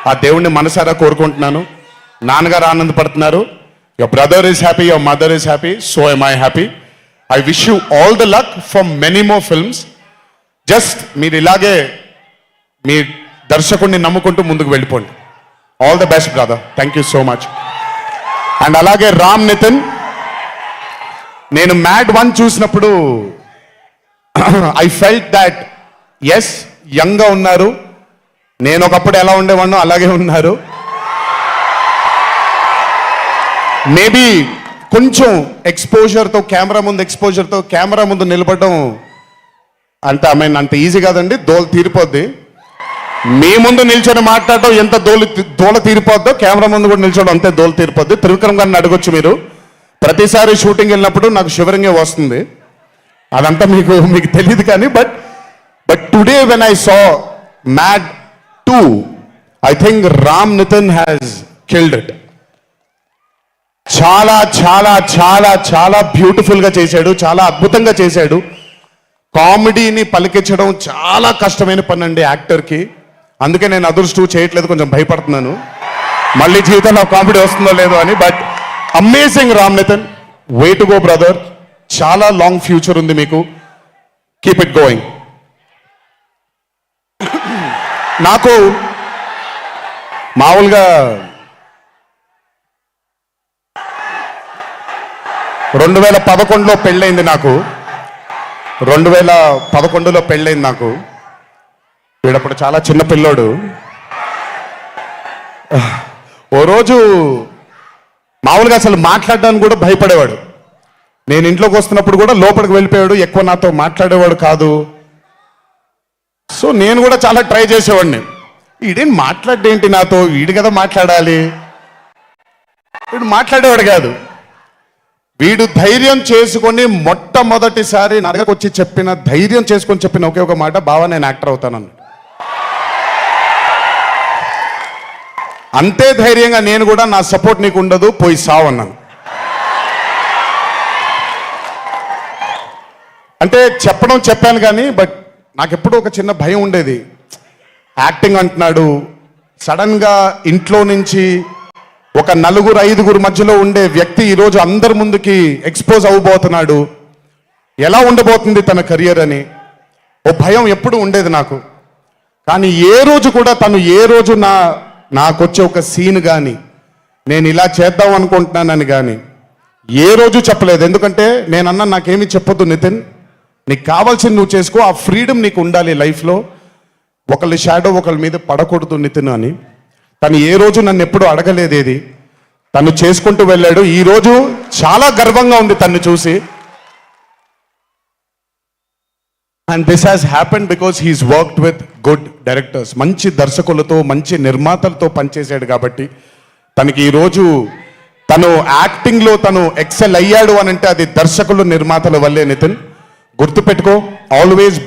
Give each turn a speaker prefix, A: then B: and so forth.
A: ఆ దేవుణ్ణి మనసారా కోరుకుంటున్నాను. నాన్నగారు ఆనందపడుతున్నారు. Your brother is happy, your mother is happy, so am I happy. I wish you all the luck for many more films. Just మీరు ఇలాగే మీ దర్శకుడిని నమ్ముకుంటూ ముందుకు వెళ్ళిపోండి. All the best brother, thank you so much. And అలాగే రామ్ నితిన్, నేను mad 1 చూసినప్పుడు ఐ ఫెల్ట్ దాట్ ఎస్ యంగ్గా ఉన్నారు, నేను ఒకప్పుడు ఎలా ఉండేవాడినో అలాగే ఉన్నారు. మేబీ కొంచెం ఎక్స్పోజర్తో, కెమెరా ముందు నిలబడడం అంటే అంత ఈజీ కాదండి, దోల తీరిపోద్ది. మీ ముందు నిల్చొని మాట్లాడటం ఎంత దోల తీరిపోద్దో, కెమెరా ముందు కూడా నిల్చోవడం అంతే దోల తీరిపోద్ది. త్రివిక్రమ్ గారిని అడగొచ్చు మీరు. ప్రతిసారి షూటింగ్ వెళ్ళినప్పుడు నాకు షివరింగే వస్తుంది, అదంతా మీకు తెలియదు కానీ but today when I saw Mad 2 I think Ram Nitin has killed it. చాలా చాలా చాలా చాలా బ్యూటిఫుల్గా చేశాడు, చాలా అద్భుతంగా చేశాడు. కామెడీని పలికించడం చాలా కష్టమైన పని అండి యాక్టర్కి. అందుకే నేను అదర్స్ 2 చేయట్లేదు, కొంచెం భయపడుతున్నాను మళ్ళీ జీవితంలో కామెడీ వస్తుందో లేదో అని. But amazing Ram Nitin, way to go brother, చాలా లాంగ్ ఫ్యూచర్ ఉంది మీకు, కీప్ ఇట్ గోయింగ్. నాకు మామూలుగా 2011లో పెళ్ళైంది నాకు. 2011లో పెళ్ళైంది నాకు. వీడప్పుడు చాలా చిన్న పిల్లోడు. ఓ రోజు మామూలుగా అసలు మాట్లాడడానికి కూడా భయపడేవాడు. నేను ఇంట్లోకి వస్తున్నప్పుడు కూడా లోపలికి వెళ్ళిపోయాడు, ఎక్కువ నాతో మాట్లాడేవాడు కాదు. సో నేను కూడా చాలా ట్రై చేసేవాడిని, వీడేం మాట్లాడేంటి నాతో, వీడు కదా మాట్లాడాలి. వీడు మాట్లాడేవాడు కాదు. వీడు ధైర్యం చేసుకొని మొట్టమొదటిసారి నా దగ్గరకు వచ్చి ధైర్యం చేసుకొని చెప్పిన ఒకే ఒక మాట, బావా నేను యాక్టర్ అవుతానని. అంతే ధైర్యంగా నేను కూడా, నా సపోర్ట్ నీకు ఉండదు, పోయి సావన్నాను. అంటే చెప్పాను కానీ బట్ నాకు ఎప్పుడూ ఒక చిన్న భయం ఉండేది. యాక్టింగ్ అంటున్నాడు, సడన్గా ఇంట్లో నుంచి ఒక 4-5 మధ్యలో ఉండే వ్యక్తి ఈరోజు అందరి ముందుకి ఎక్స్పోజ్ అవ్వబోతున్నాడు, ఎలా ఉండబోతుంది తన కెరియర్ అని ఓ భయం ఎప్పుడు ఉండేది నాకు. కానీ ఏ రోజు నాకు వచ్చే ఒక సీన్ కానీ, నేను ఇలా చేద్దాం అనుకుంటున్నానని కానీ ఏ రోజు చెప్పలేదు. ఎందుకంటే నేనన్నా నాకేమీ చెప్పొద్దు నితిన్, నీకు కావాల్సింది నువ్వు చేసుకో, ఆ ఫ్రీడమ్ నీకు ఉండాలి లైఫ్లో, ఒకళ్ళ షాడో ఒకళ్ళ మీద పడకూడదు నితిన్ అని. తను ఏ రోజు నన్ను ఎప్పుడు అడగలేదేది, తను చేసుకుంటూ వెళ్ళాడు. ఈరోజు చాలా గర్వంగా ఉంది తను చూసి. And this has happened because he's worked with good directors. మంచి దర్శకులతో, మంచి నిర్మాతలతో పనిచేశాడు కాబట్టి తనకి ఈరోజు తను యాక్టింగ్లో తను ఎక్సెల్ అయ్యాడు అని అంటే అది దర్శకులు, నిర్మాతల వల్లే. నితిన్ గుర్తుపెట్టుకో, ఆల్వేస్